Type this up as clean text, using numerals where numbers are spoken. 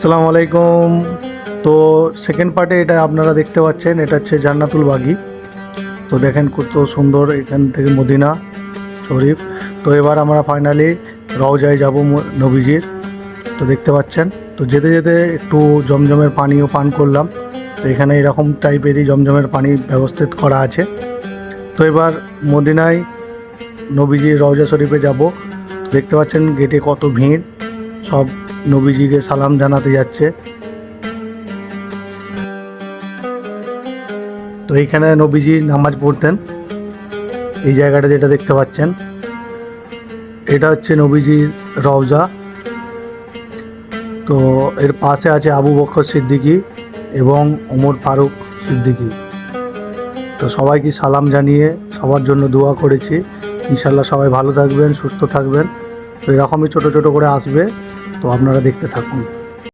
আসসালামু আলাইকুম। তো সেকেন্ড পার্টে এটা আপনারা দেখতে পাচ্ছেন, এটা হচ্ছে জান্নাতুল বাগি। তো দেখেন কত সুন্দর এখান থেকে মদিনা শরীফ। তো এবার আমরা ফাইনালি রওজায় যাব নবীজির। তো দেখতে পাচ্ছেন, তো যেতে যেতে একটু জমজমের পানিও পান করলাম। তো এখানে এরকম টাইপেরই জমজমের পানি ব্যবস্থিত করা আছে। তো এবার মদিনায় নবীজির রওজা শরীফে যাব। দেখতে পাচ্ছেন গেটে কত ভিড়, সব নবীজিকে সালাম জানাতে যাচ্ছে। তো এইখানে নবীজি নামাজ পড়তেন। এই জায়গাটা যেটা দেখতে পাচ্ছেন, এটা হচ্ছে নবীজির রওজা। তো এর পাশে আছে আবু বকর সিদ্দিকী এবং ওমর ফারুক সিদ্দিকী। তো সবাইকে সালাম জানিয়ে সবার জন্য দোয়া করেছি। ইনশাল্লাহ সবাই ভালো থাকবেন, সুস্থ থাকবেন। তো এরকমই ছোটো ছোটো করে আসবে, তো আপনারা দেখতে থাকুন।